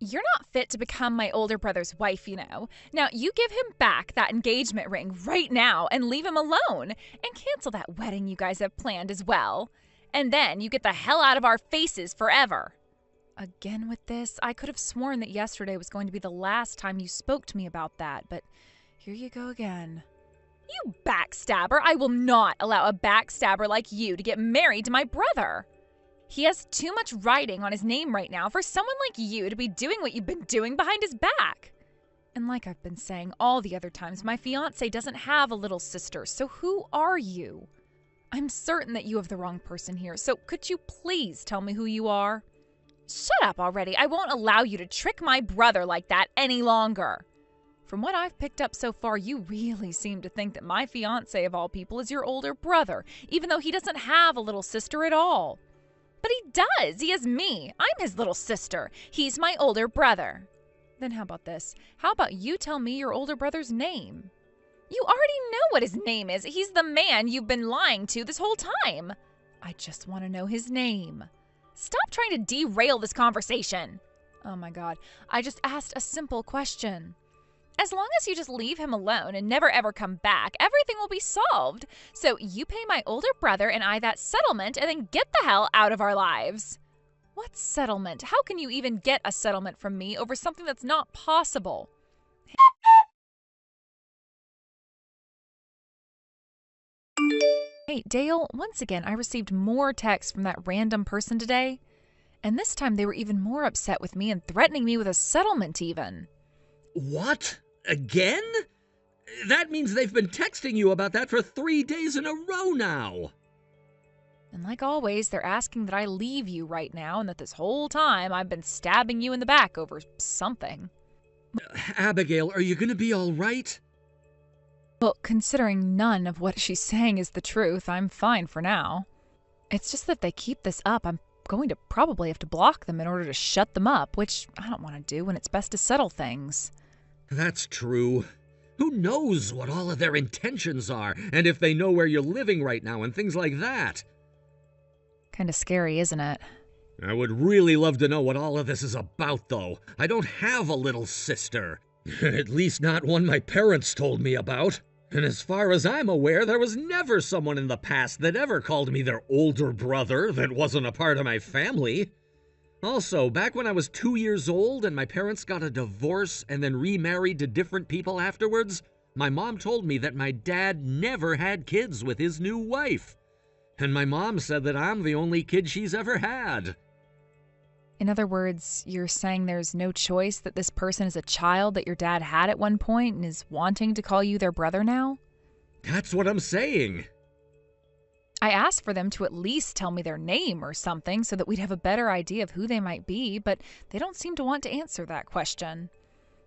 You're not fit to become my older brother's wife, you know. Now, you give him back that engagement ring right now and leave him alone. And cancel that wedding you guys have planned as well. And then you get the hell out of our faces forever. Again with this, I could have sworn that yesterday was going to be the last time you spoke to me about that, but here you go again. You backstabber! I will not allow a backstabber like you to get married to my brother. He has too much writing on his name right now for someone like you to be doing what you've been doing behind his back. And like I've been saying all the other times, my fiance doesn't have a little sister, so who are you? I'm certain that you have the wrong person here, so could you please tell me who you are? Shut up already. I won't allow you to trick my brother like that any longer. From what I've picked up so far, you really seem to think that my fiance of all people is your older brother, even though he doesn't have a little sister at all. But he does. He has me. I'm his little sister. He's my older brother. Then how about this? How about you tell me your older brother's name? You already know what his name is. He's the man you've been lying to this whole time. I just want to know his name. Stop trying to derail this conversation. Oh my God. I just asked a simple question. As long as you just leave him alone and never ever come back, everything will be solved. So you pay my older brother and I that settlement and then get the hell out of our lives. What settlement? How can you even get a settlement from me over something that's not possible? Hey, Dale, once again, I received more texts from that random person today. And this time they were even more upset with me and threatening me with a settlement even. What? Again? That means they've been texting you about that for 3 days in a row now. And like always, they're asking that I leave you right now and that this whole time I've been stabbing you in the back over something. Abigail, are you going to be all right? Well, considering none of what she's saying is the truth, I'm fine for now. It's just that if they keep this up, I'm going to probably have to block them in order to shut them up, which I don't want to do when it's best to settle things. That's true. Who knows what all of their intentions are, and if they know where you're living right now and things like that. Kinda scary, isn't it? I would really love to know what all of this is about, though. I don't have a little sister. At least not one my parents told me about. And as far as I'm aware, there was never someone in the past that ever called me their older brother that wasn't a part of my family. Also, back when I was 2 years old and my parents got a divorce and then remarried to different people afterwards, my mom told me that my dad never had kids with his new wife. And my mom said that I'm the only kid she's ever had. In other words, you're saying there's no choice that this person is a child that your dad had at one point and is wanting to call you their brother now? That's what I'm saying. I asked for them to at least tell me their name or something so that we'd have a better idea of who they might be, but they don't seem to want to answer that question.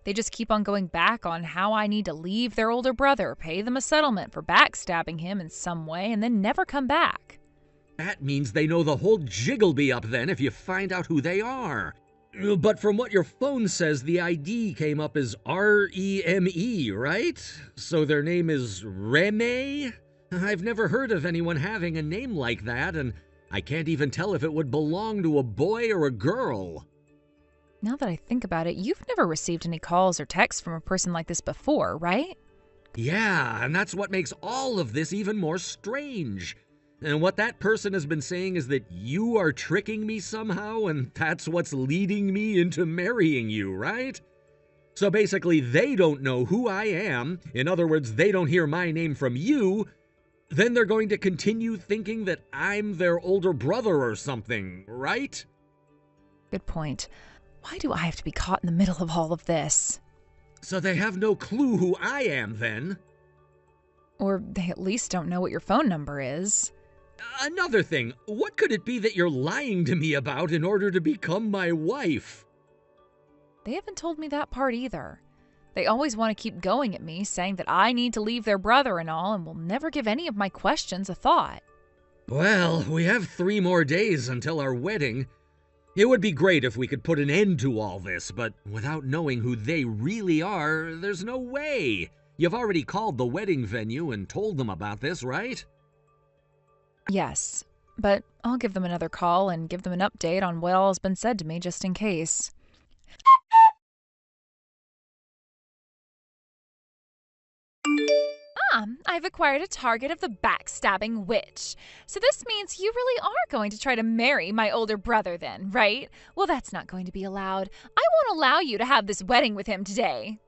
They just keep on going back on how I need to leave their older brother, pay them a settlement for backstabbing him in some way, and then never come back. That means they know the whole jig'll be up then if you find out who they are. But from what your phone says, the ID came up as R-E-M-E, right? So their name is Reme? I've never heard of anyone having a name like that, and I can't even tell if it would belong to a boy or a girl. Now that I think about it, you've never received any calls or texts from a person like this before, right? Yeah, and that's what makes all of this even more strange. And what that person has been saying is that you are tricking me somehow, and that's what's leading me into marrying you, right? So basically, they don't know who I am. In other words, they don't hear my name from you. Then they're going to continue thinking that I'm their older brother or something, right? Good point. Why do I have to be caught in the middle of all of this? So they have no clue who I am, then? Or they at least don't know what your phone number is. Another thing, what could it be that you're lying to me about in order to become my wife? They haven't told me that part either. They always want to keep going at me, saying that I need to leave their brother and all, and will never give any of my questions a thought. Well, we have 3 more days until our wedding. It would be great if we could put an end to all this, but without knowing who they really are, there's no way. You've already called the wedding venue and told them about this, right? Yes, but I'll give them another call and give them an update on what all has been said to me just in case. Yeah, I've acquired a target of the backstabbing witch. So this means you really are going to try to marry my older brother then, right? Well, that's not going to be allowed. I won't allow you to have this wedding with him today.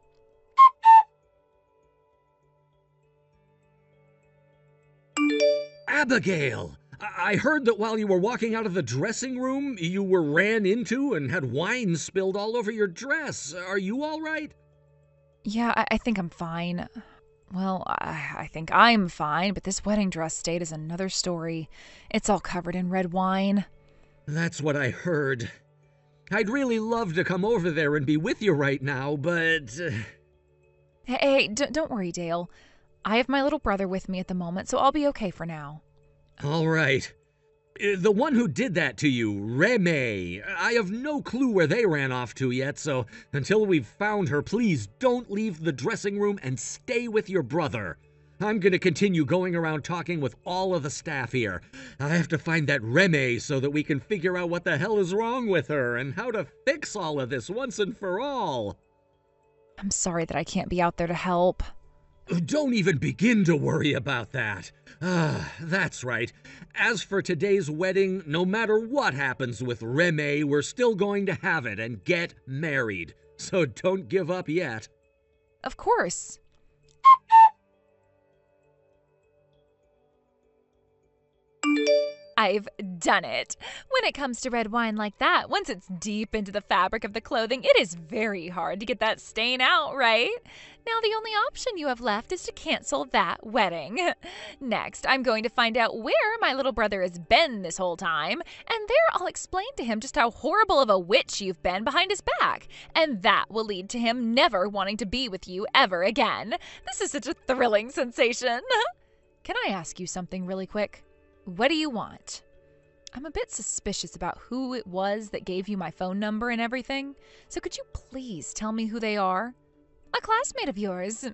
Abigail! I heard that while you were walking out of the dressing room, you were ran into and had wine spilled all over your dress. Are you all right? Yeah, I think I'm fine. Well, I think I'm fine, but this wedding dress state is another story. It's all covered in red wine. That's what I heard. I'd really love to come over there and be with you right now, but... Hey, don't worry, Dale. I have my little brother with me at the moment, so I'll be okay for now. All right. The one who did that to you, Reme, I have no clue where they ran off to yet, so until we've found her, please don't leave the dressing room and stay with your brother. I'm gonna continue going around talking with all of the staff here. I have to find that Reme so that we can figure out what the hell is wrong with her and how to fix all of this once and for all. I'm sorry that I can't be out there to help. Don't even begin to worry about that. That's right. As for today's wedding, no matter what happens with Reme, we're still going to have it and get married. So don't give up yet. Of course. I've done it. When it comes to red wine like that, once it's deep into the fabric of the clothing, it is very hard to get that stain out, right? Now the only option you have left is to cancel that wedding. Next, I'm going to find out where my little brother has been this whole time, and there I'll explain to him just how horrible of a witch you've been behind his back, and that will lead to him never wanting to be with you ever again. This is such a thrilling sensation. Can I ask you something really quick? What do you want? I'm a bit suspicious about who it was that gave you my phone number and everything, so could you please tell me who they are? A classmate of yours.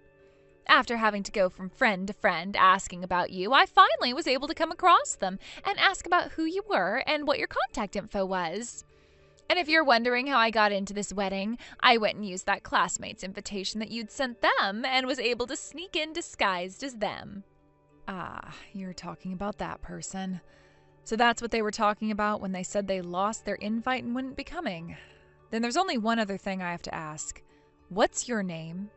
After having to go from friend to friend asking about you, I finally was able to come across them and ask about who you were and what your contact info was. And if you're wondering how I got into this wedding, I went and used that classmate's invitation that you'd sent them and was able to sneak in disguised as them. Ah, you're talking about that person. So that's what they were talking about when they said they lost their invite and wouldn't be coming. Then there's only one other thing I have to ask. What's your name?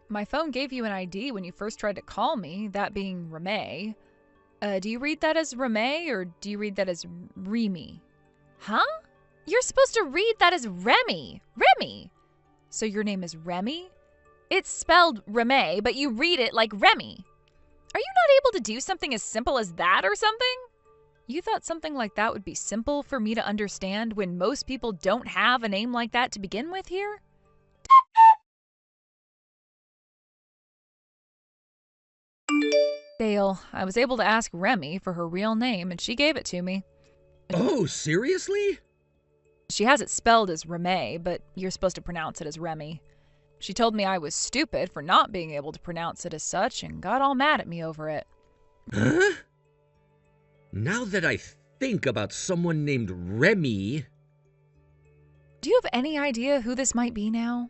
My phone gave you an ID when you first tried to call me, that being Reme. Do you read that as Reme or do you read that as Remy? Huh? You're supposed to read that as Remy. Remy. So your name is Remy? It's spelled Reme, but you read it like Remy. Are you not able to do something as simple as that or something? You thought something like that would be simple for me to understand when most people don't have a name like that to begin with here? Dale, I was able to ask Remy for her real name and she gave it to me. Oh, seriously? She has it spelled as Reme, but you're supposed to pronounce it as Remy. She told me I was stupid for not being able to pronounce it as such and got all mad at me over it. Huh? Now that I think about someone named Remy... Do you have any idea who this might be now?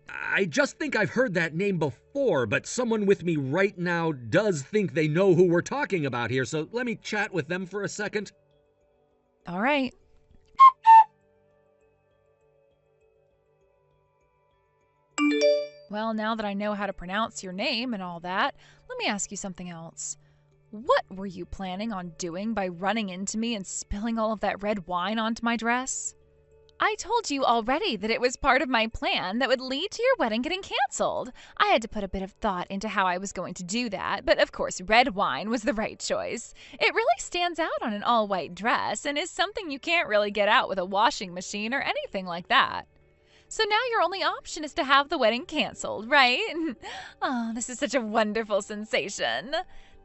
I just think I've heard that name before, but someone with me right now does think they know who we're talking about here, so let me chat with them for a second. All right. Well, now that I know how to pronounce your name and all that, let me ask you something else. What were you planning on doing by running into me and spilling all of that red wine onto my dress? I told you already that it was part of my plan that would lead to your wedding getting canceled. I had to put a bit of thought into how I was going to do that, but of course red wine was the right choice. It really stands out on an all-white dress and is something you can't really get out with a washing machine or anything like that. So now your only option is to have the wedding canceled, right? Oh, this is such a wonderful sensation.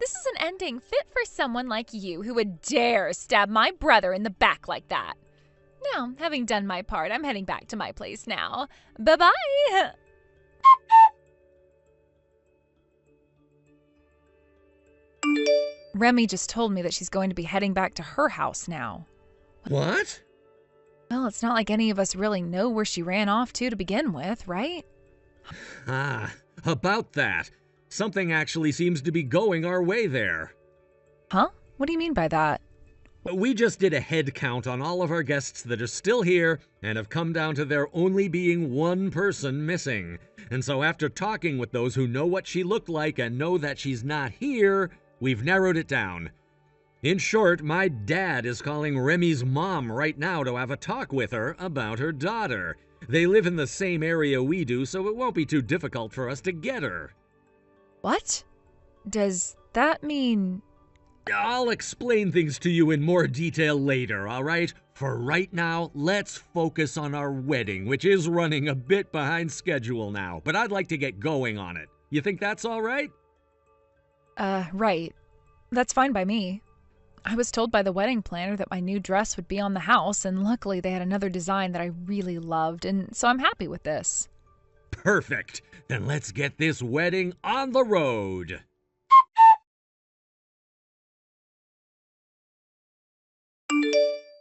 This is an ending fit for someone like you who would dare stab my brother in the back like that. Now, having done my part, I'm heading back to my place now. Bye-bye! Remy just told me that she's going to be heading back to her house now. What? Well, it's not like any of us really know where she ran off to begin with, right? Ah, about that. Something actually seems to be going our way there. Huh? What do you mean by that? We just did a head count on all of our guests that are still here and have come down to there only being one person missing. And so after talking with those who know what she looked like and know that she's not here, we've narrowed it down. In short, my dad is calling Remy's mom right now to have a talk with her about her daughter. They live in the same area we do, so it won't be too difficult for us to get her. What? Does that mean... I'll explain things to you in more detail later, all right? For right now, let's focus on our wedding, which is running a bit behind schedule now, but I'd like to get going on it. You think that's all right? Right. That's fine by me. I was told by the wedding planner that my new dress would be on the house, and luckily they had another design that I really loved, and so I'm happy with this. Perfect. Then let's get this wedding on the road.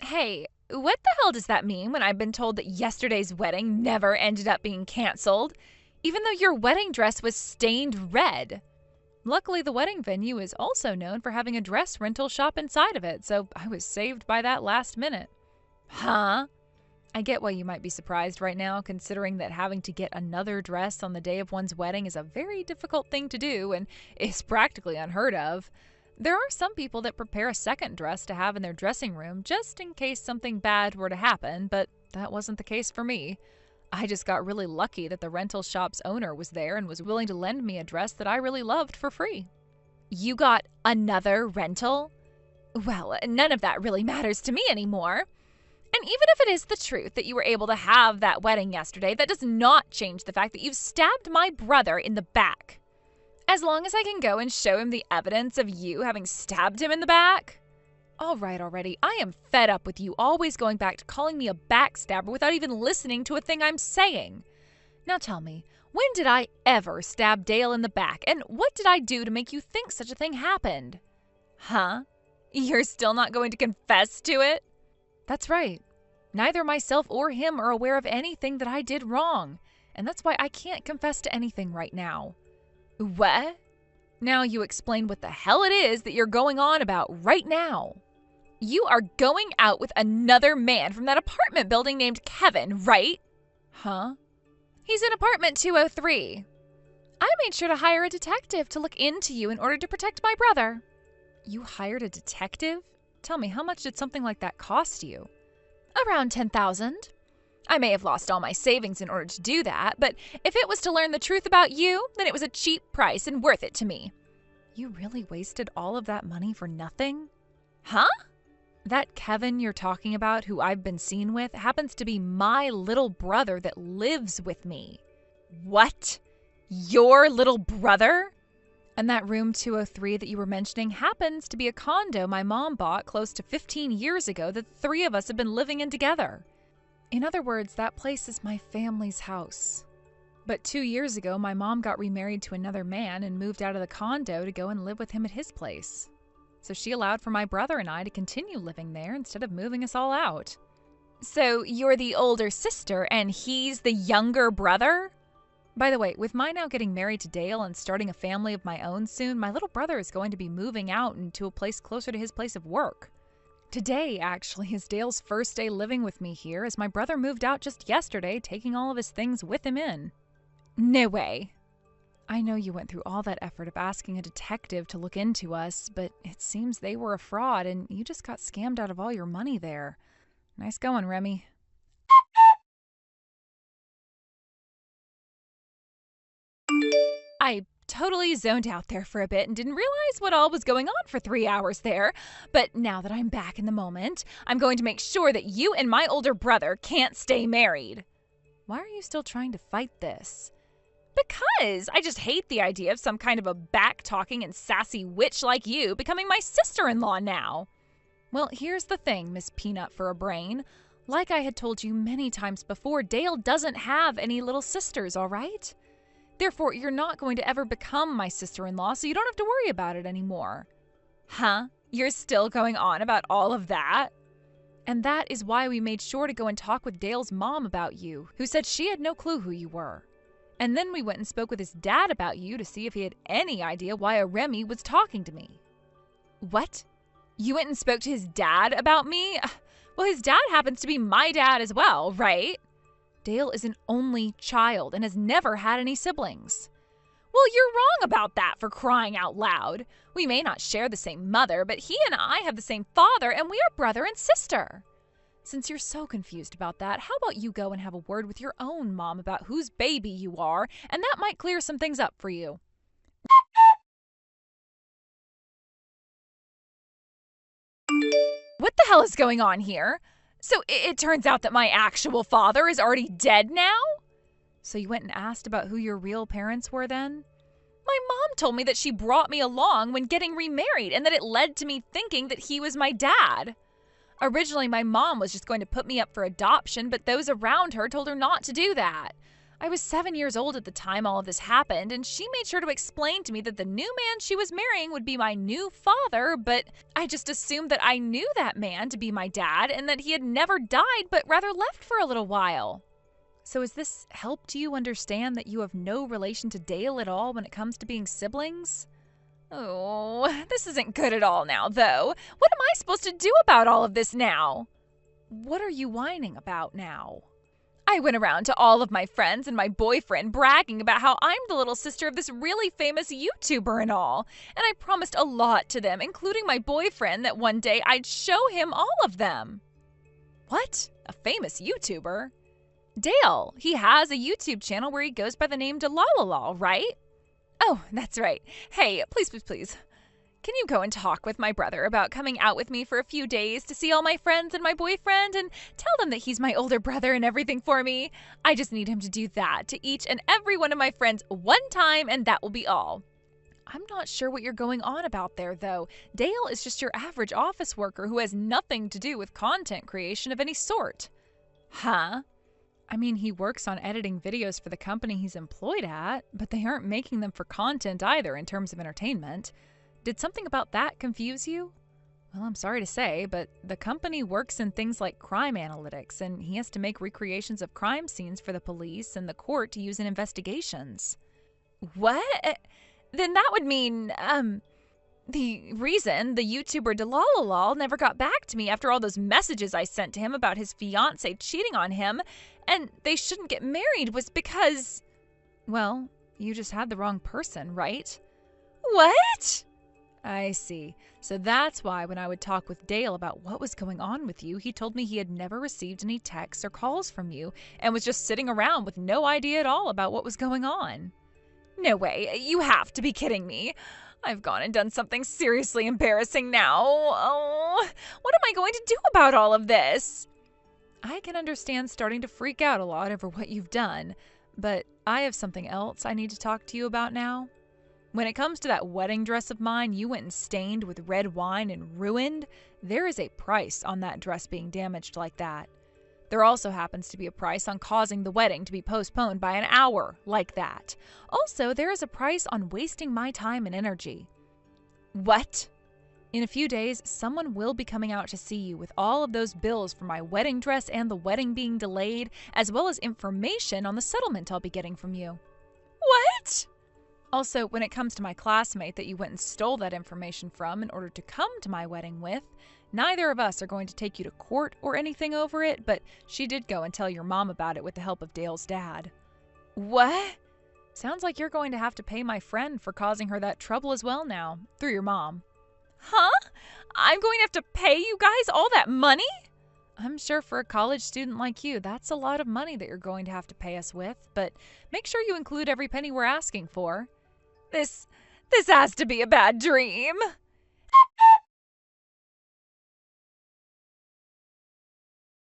Hey, what the hell does that mean when I've been told that yesterday's wedding never ended up being canceled, even though your wedding dress was stained red? Luckily, the wedding venue is also known for having a dress rental shop inside of it, so I was saved by that last minute. Huh? I get why you might be surprised right now, considering that having to get another dress on the day of one's wedding is a very difficult thing to do and is practically unheard of. There are some people that prepare a second dress to have in their dressing room just in case something bad were to happen, but that wasn't the case for me. I just got really lucky that the rental shop's owner was there and was willing to lend me a dress that I really loved for free. You got another rental? Well, none of that really matters to me anymore. And even if it is the truth that you were able to have that wedding yesterday, that does not change the fact that you've stabbed my brother in the back. As long as I can go and show him the evidence of you having stabbed him in the back. All right already, I am fed up with you always going back to calling me a backstabber without even listening to a thing I'm saying. Now tell me, when did I ever stab Dale in the back, and what did I do to make you think such a thing happened? Huh? You're still not going to confess to it? That's right. Neither myself or him are aware of anything that I did wrong, and that's why I can't confess to anything right now. What? Now you explain what the hell it is that you're going on about right now. You are going out with another man from that apartment building named Kevin, right? Huh? He's in apartment 203. I made sure to hire a detective to look into you in order to protect my brother. You hired a detective? Tell me, how much did something like that cost you? Around $10,000. I may have lost all my savings in order to do that, but if it was to learn the truth about you, then it was a cheap price and worth it to me. You really wasted all of that money for nothing? Huh? That Kevin you're talking about, who I've been seen with, happens to be my little brother that lives with me. What? Your little brother? And that room 203 that you were mentioning happens to be a condo my mom bought close to 15 years ago that the three of us have been living in together. In other words, that place is my family's house. But 2 years ago, my mom got remarried to another man and moved out of the condo to go and live with him at his place. So she allowed for my brother and I to continue living there instead of moving us all out. So you're the older sister and he's the younger brother? By the way, with my now getting married to Dale and starting a family of my own soon, my little brother is going to be moving out into a place closer to his place of work. Today, actually, is Dale's first day living with me here, as my brother moved out just yesterday, taking all of his things with him in. No way. I know you went through all that effort of asking a detective to look into us, but it seems they were a fraud and you just got scammed out of all your money there. Nice going, Remy. I totally zoned out there for a bit and didn't realize what all was going on for 3 hours there. But now that I'm back in the moment, I'm going to make sure that you and my older brother can't stay married. Why are you still trying to fight this? Because I just hate the idea of some kind of a back-talking and sassy witch like you becoming my sister-in-law now. Well, here's the thing, Miss Peanut for a Brain. Like I had told you many times before, Dale doesn't have any little sisters, all right? Therefore, you're not going to ever become my sister-in-law, so you don't have to worry about it anymore. Huh? You're still going on about all of that? And that is why we made sure to go and talk with Dale's mom about you, who said she had no clue who you were. And then we went and spoke with his dad about you to see if he had any idea why a Remy was talking to me. What? You went and spoke to his dad about me? Well, his dad happens to be my dad as well, right? Dale is an only child and has never had any siblings. Well, you're wrong about that, for crying out loud. We may not share the same mother, but he and I have the same father, and we are brother and sister. Since you're so confused about that, how about you go and have a word with your own mom about whose baby you are, and that might clear some things up for you. What the hell is going on here? So it turns out that my actual father is already dead now? So you went and asked about who your real parents were then? My mom told me that she brought me along when getting remarried and that it led to me thinking that he was my dad. Originally, my mom was just going to put me up for adoption, but those around her told her not to do that. I was 7 years old at the time all of this happened, and she made sure to explain to me that the new man she was marrying would be my new father, but I just assumed that I knew that man to be my dad and that he had never died but rather left for a little while. So has this helped you understand that you have no relation to Dale at all when it comes to being siblings? Oh, this isn't good at all now, though. What am I supposed to do about all of this now? What are you whining about now? I went around to all of my friends and my boyfriend bragging about how I'm the little sister of this really famous YouTuber and all. And I promised a lot to them, including my boyfriend, that one day I'd show him all of them. What? A famous YouTuber? Dale. He has a YouTube channel where he goes by the name Delalala, right? Oh, that's right. Hey, please. Can you go and talk with my brother about coming out with me for a few days to see all my friends and my boyfriend and tell them that he's my older brother and everything for me? I just need him to do that to each and every one of my friends one time, and that will be all. I'm not sure what you're going on about there, though. Dale is just your average office worker who has nothing to do with content creation of any sort. Huh? I mean, he works on editing videos for the company he's employed at, but they aren't making them for content either in terms of entertainment. Did something about that confuse you? Well, I'm sorry to say, but the company works in things like crime analytics, and he has to make recreations of crime scenes for the police and the court to use in investigations. What? Then that would mean, the reason the YouTuber Delalala never got back to me after all those messages I sent to him about his fiance cheating on him, and they shouldn't get married, was because, well, you just had the wrong person, right? What? I see. So that's why when I would talk with Dale about what was going on with you, he told me he had never received any texts or calls from you and was just sitting around with no idea at all about what was going on. No way. You have to be kidding me. I've gone and done something seriously embarrassing now. Oh, what am I going to do about all of this? I can understand starting to freak out a lot over what you've done, but I have something else I need to talk to you about now. When it comes to that wedding dress of mine you went and stained with red wine and ruined, there is a price on that dress being damaged like that. There also happens to be a price on causing the wedding to be postponed by an hour like that. Also, there is a price on wasting my time and energy. What? In a few days, someone will be coming out to see you with all of those bills for my wedding dress and the wedding being delayed, as well as information on the settlement I'll be getting from you. What? Also, when it comes to my classmate that you went and stole that information from in order to come to my wedding with, neither of us are going to take you to court or anything over it, but she did go and tell your mom about it with the help of Dale's dad. What? Sounds like you're going to have to pay my friend for causing her that trouble as well now, through your mom. Huh? I'm going to have to pay you guys all that money? I'm sure for a college student like you, that's a lot of money that you're going to have to pay us with, but make sure you include every penny we're asking for. This has to be a bad dream.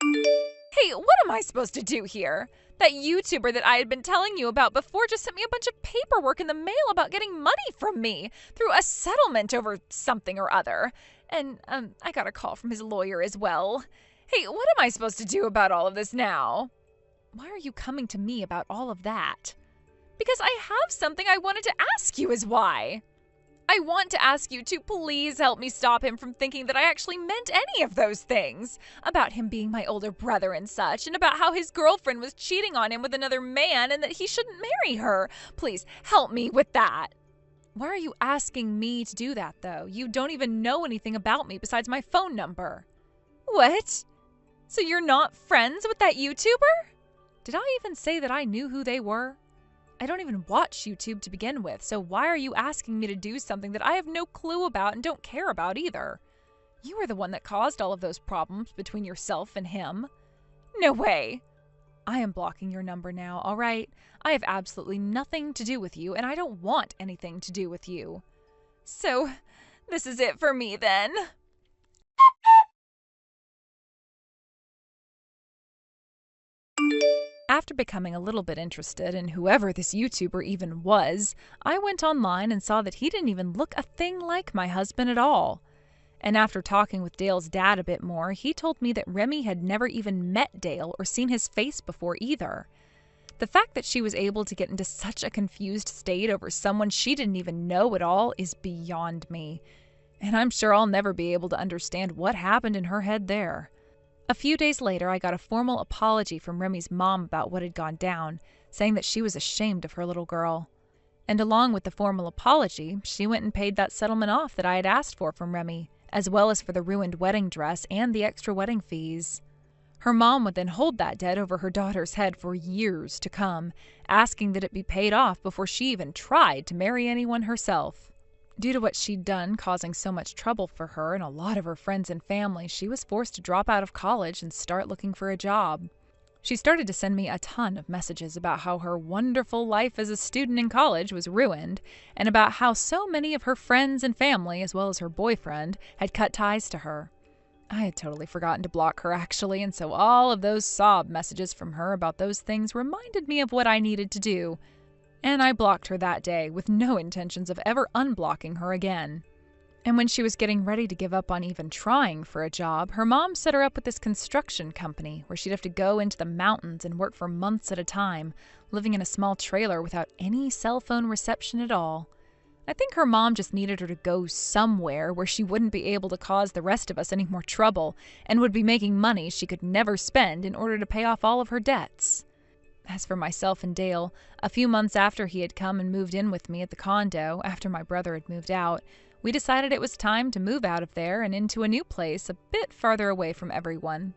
Hey, what am I supposed to do here? That YouTuber that I had been telling you about before just sent me a bunch of paperwork in the mail about getting money from me through a settlement over something or other. And I got a call from his lawyer as well. Hey, what am I supposed to do about all of this now? Why are you coming to me about all of that? Because I have something I wanted to ask you is why. I want to ask you to please help me stop him from thinking that I actually meant any of those things. About him being my older brother and such, and about how his girlfriend was cheating on him with another man and that he shouldn't marry her. Please help me with that. Why are you asking me to do that, though? You don't even know anything about me besides my phone number. What? So you're not friends with that YouTuber? Did I even say that I knew who they were? I don't even watch YouTube to begin with, so why are you asking me to do something that I have no clue about and don't care about either? You were the one that caused all of those problems between yourself and him. No way. I am blocking your number now, all right? I have absolutely nothing to do with you, and I don't want anything to do with you. So, this is it for me then. After becoming a little bit interested in whoever this YouTuber even was, I went online and saw that he didn't even look a thing like my husband at all. And after talking with Dale's dad a bit more, he told me that Remy had never even met Dale or seen his face before either. The fact that she was able to get into such a confused state over someone she didn't even know at all is beyond me. And I'm sure I'll never be able to understand what happened in her head there. A few days later, I got a formal apology from Remy's mom about what had gone down, saying that she was ashamed of her little girl. And along with the formal apology, she went and paid that settlement off that I had asked for from Remy, as well as for the ruined wedding dress and the extra wedding fees. Her mom would then hold that debt over her daughter's head for years to come, asking that it be paid off before she even tried to marry anyone herself. Due to what she'd done causing so much trouble for her and a lot of her friends and family, she was forced to drop out of college and start looking for a job. She started to send me a ton of messages about how her wonderful life as a student in college was ruined, and about how so many of her friends and family, as well as her boyfriend, had cut ties to her. I had totally forgotten to block her, actually, and so all of those sob messages from her about those things reminded me of what I needed to do. And I blocked her that day with no intentions of ever unblocking her again. And when she was getting ready to give up on even trying for a job, her mom set her up with this construction company where she'd have to go into the mountains and work for months at a time, living in a small trailer without any cell phone reception at all. I think her mom just needed her to go somewhere where she wouldn't be able to cause the rest of us any more trouble and would be making money she could never spend in order to pay off all of her debts. As for myself and Dale, a few months after he had come and moved in with me at the condo, after my brother had moved out, we decided it was time to move out of there and into a new place a bit farther away from everyone.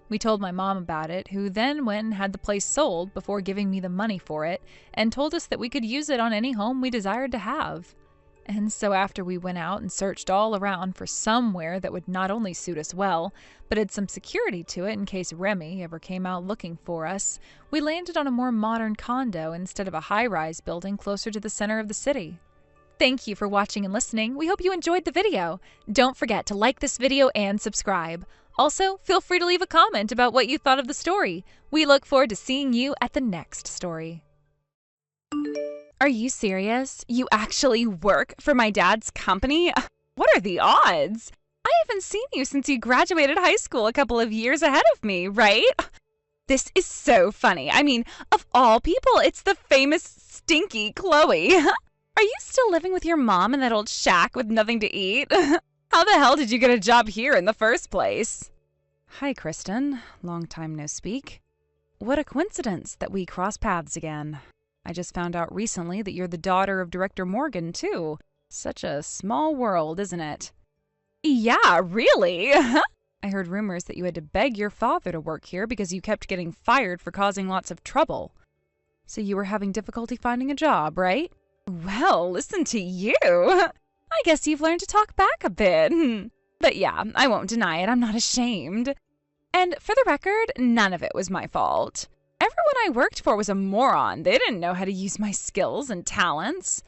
We told my mom about it, who then went and had the place sold before giving me the money for it, and told us that we could use it on any home we desired to have. And so after we went out and searched all around for somewhere that would not only suit us well, but had some security to it in case Remy ever came out looking for us, we landed on a more modern condo instead of a high-rise building closer to the center of the city. Thank you for watching and listening. We hope you enjoyed the video. Don't forget to like this video and subscribe. Also, feel free to leave a comment about what you thought of the story. We look forward to seeing you at the next story. Are you serious? You actually work for my dad's company? What are the odds? I haven't seen you since you graduated high school a couple of years ahead of me, right? This is so funny. I mean, of all people, it's the famous stinky Chloe. Are you still living with your mom in that old shack with nothing to eat? How the hell did you get a job here in the first place? Hi, Kristen. Long time no speak. What a coincidence that we cross paths again. I just found out recently that you're the daughter of Director Morgan, too. Such a small world, isn't it? Yeah, really? I heard rumors that you had to beg your father to work here because you kept getting fired for causing lots of trouble. So you were having difficulty finding a job, right? Well, listen to you. I guess you've learned to talk back a bit. But yeah, I won't deny it. I'm not ashamed. And for the record, none of it was my fault. Everyone I worked for was a moron. They didn't know how to use my skills and talents.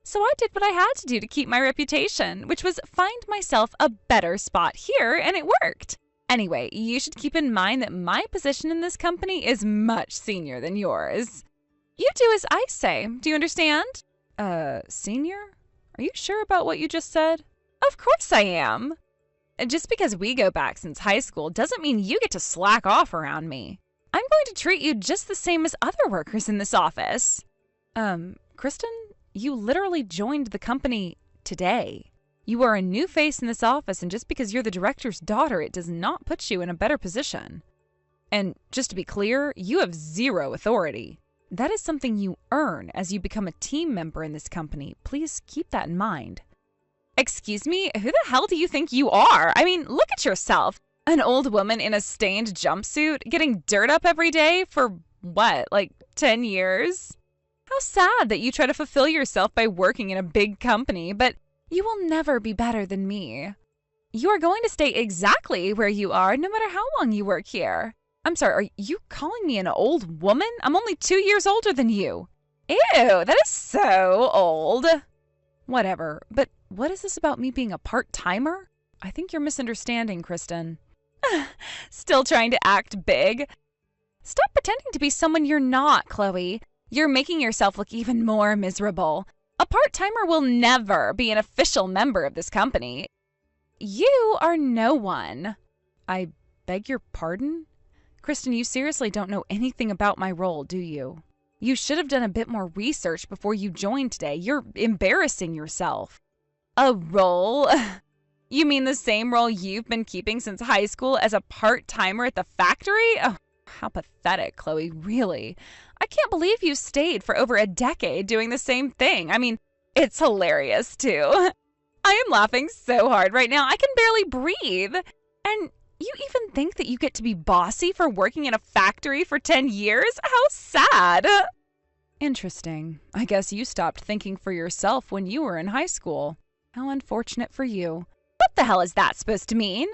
So I did what I had to do to keep my reputation, which was find myself a better spot here, and it worked. Anyway, you should keep in mind that my position in this company is much senior than yours. You do as I say. Do you understand? Senior? Are you sure about what you just said? Of course I am. Just because we go back since high school doesn't mean you get to slack off around me. I'm going to treat you just the same as other workers in this office. Kristen, you literally joined the company today. You are a new face in this office, and just because you're the director's daughter, it does not put you in a better position. And just to be clear, you have zero authority. That is something you earn as you become a team member in this company. Please keep that in mind. Excuse me? Who the hell do you think you are? I mean, look at yourself. An old woman in a stained jumpsuit getting dirt up every day for what, like 10 years? How sad that you try to fulfill yourself by working in a big company, but you will never be better than me. You are going to stay exactly where you are no matter how long you work here. I'm sorry, are you calling me an old woman? I'm only 2 years older than you. Ew, that is so old. Whatever, but what is this about me being a part-timer? I think you're misunderstanding, Kristen. Still trying to act big? Stop pretending to be someone you're not, Chloe. You're making yourself look even more miserable. A part-timer will never be an official member of this company. You are no one. I beg your pardon? Kristen, you seriously don't know anything about my role, do you? You should have done a bit more research before you joined today. You're embarrassing yourself. A role? You mean the same role you've been keeping since high school as a part-timer at the factory? Oh, how pathetic, Chloe, really. I can't believe you stayed for over a decade doing the same thing. I mean, it's hilarious, too. I am laughing so hard right now, I can barely breathe. And you even think that you get to be bossy for working in a factory for 10 years? How sad. Interesting. I guess you stopped thinking for yourself when you were in high school. How unfortunate for you. What the hell is that supposed to mean?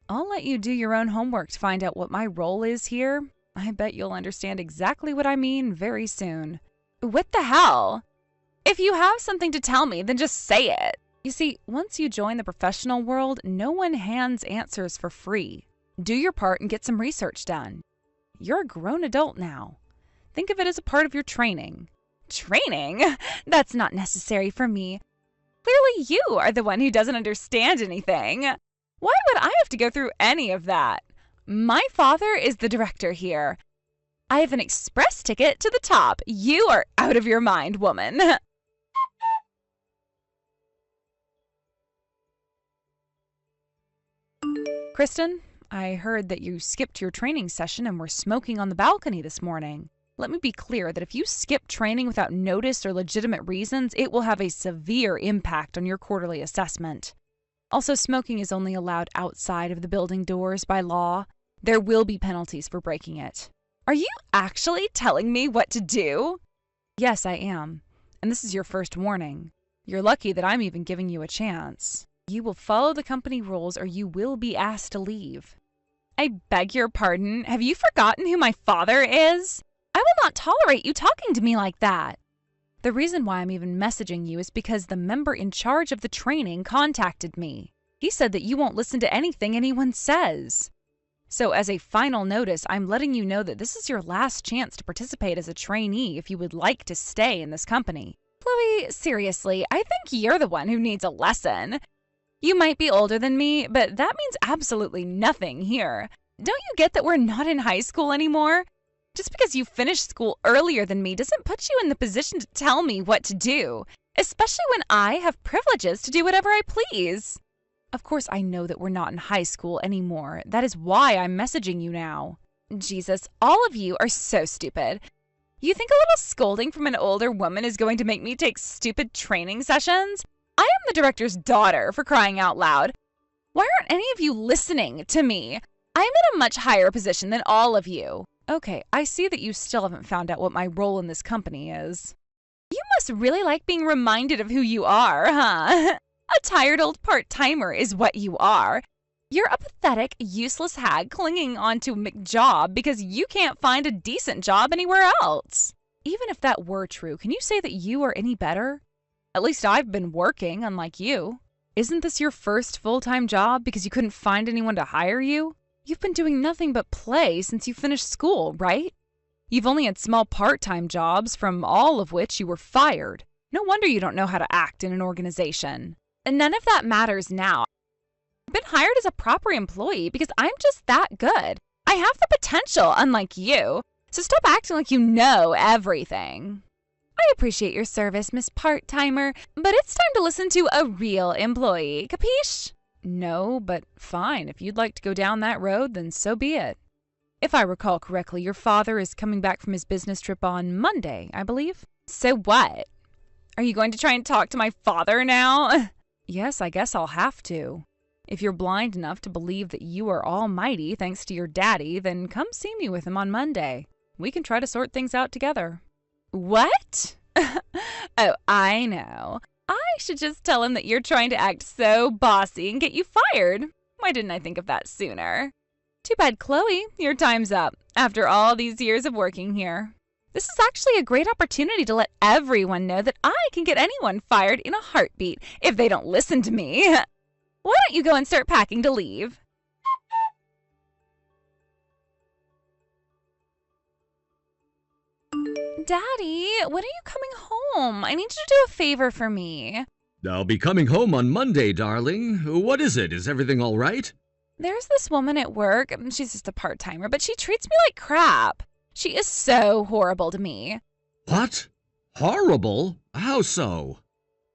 I'll let you do your own homework to find out what my role is here. I bet you'll understand exactly what I mean very soon. What the hell? If you have something to tell me, then just say it. You see, once you join the professional world, no one hands answers for free. Do your part and get some research done. You're a grown adult now. Think of it as a part of your training. Training? That's not necessary for me. Clearly you are the one who doesn't understand anything. Why would I have to go through any of that? My father is the director here. I have an express ticket to the top. You are out of your mind, woman. Kristen, I heard that you skipped your training session and were smoking on the balcony this morning. Let me be clear that if you skip training without notice or legitimate reasons, it will have a severe impact on your quarterly assessment. Also, smoking is only allowed outside of the building doors by law. There will be penalties for breaking it. Are you actually telling me what to do? Yes, I am. And this is your first warning. You're lucky that I'm even giving you a chance. You will follow the company rules or you will be asked to leave. I beg your pardon. Have you forgotten who my father is? I will not tolerate you talking to me like that. The reason why I'm even messaging you is because the member in charge of the training contacted me. He said that you won't listen to anything anyone says. So as a final notice, I'm letting you know that this is your last chance to participate as a trainee if you would like to stay in this company. Chloe, seriously, I think you're the one who needs a lesson. You might be older than me, but that means absolutely nothing here. Don't you get that we're not in high school anymore? Just because you finished school earlier than me doesn't put you in the position to tell me what to do, especially when I have privileges to do whatever I please. Of course, I know that we're not in high school anymore. That is why I'm messaging you now. Jesus, all of you are so stupid. You think a little scolding from an older woman is going to make me take stupid training sessions? I am the director's daughter, for crying out loud. Why aren't any of you listening to me? I'm in a much higher position than all of you. Okay, I see that you still haven't found out what my role in this company is. You must really like being reminded of who you are, huh? A tired old part-timer is what you are. You're a pathetic, useless hag clinging onto a McJob because you can't find a decent job anywhere else. Even if that were true, can you say that you are any better? At least I've been working, unlike you. Isn't this your first full-time job because you couldn't find anyone to hire you? You've been doing nothing but play since you finished school, right? You've only had small part-time jobs, from all of which you were fired. No wonder you don't know how to act in an organization. And none of that matters now. I've been hired as a proper employee because I'm just that good. I have the potential, unlike you. So stop acting like you know everything. I appreciate your service, Miss Part-Timer, but it's time to listen to a real employee, capiche? No, but fine. If you'd like to go down that road, then so be it. If I recall correctly, your father is coming back from his business trip on Monday, I believe. So what? Are you going to try and talk to my father now? Yes, I guess I'll have to. If you're blind enough to believe that you are almighty thanks to your daddy, then come see me with him on Monday. We can try to sort things out together. What? Oh, I know. I should just tell him that you're trying to act so bossy and get you fired. Why didn't I think of that sooner? Too bad, Chloe. Your time's up after all these years of working here. This is actually a great opportunity to let everyone know that I can get anyone fired in a heartbeat if they don't listen to me. Why don't you go and start packing to leave? Daddy, when are you coming home? I need you to do a favor for me. I'll be coming home on Monday, darling. What is it? Is everything all right? There's this woman at work. She's just a part-timer, but she treats me like crap. She is so horrible to me. What? Horrible? How so?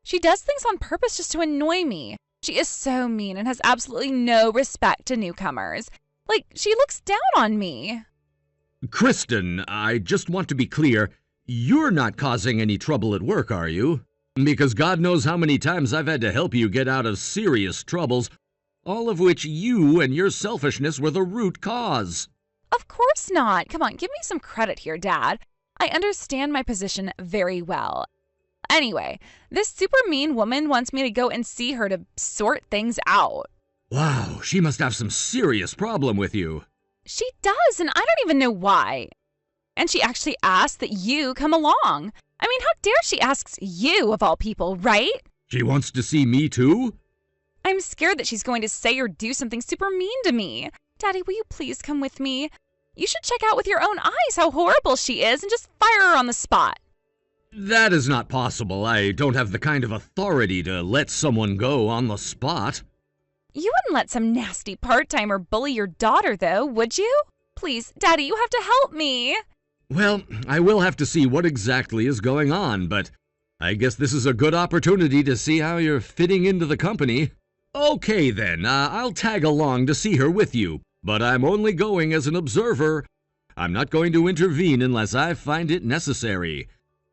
She does things on purpose just to annoy me. She is so mean and has absolutely no respect to newcomers. Like, she looks down on me. Kristen, I just want to be clear. You're not causing any trouble at work, are you? Because God knows how many times I've had to help you get out of serious troubles, all of which you and your selfishness were the root cause. Of course not. Come on, give me some credit here, Dad. I understand my position very well. Anyway, this super mean woman wants me to go and see her to sort things out. Wow, she must have some serious problem with you. She does, and I don't even know why. And she actually asked that you come along. I mean, how dare she asks you, of all people, right? She wants to see me too? I'm scared that she's going to say or do something super mean to me. Daddy, will you please come with me? You should check out with your own eyes how horrible she is and just fire her on the spot. That is not possible. I don't have the kind of authority to let someone go on the spot. You wouldn't let some nasty part-timer bully your daughter, though, would you? Please, Daddy, you have to help me. Well, I will have to see what exactly is going on, but I guess this is a good opportunity to see how you're fitting into the company. Okay then, I'll tag along to see her with you, but I'm only going as an observer. I'm not going to intervene unless I find it necessary.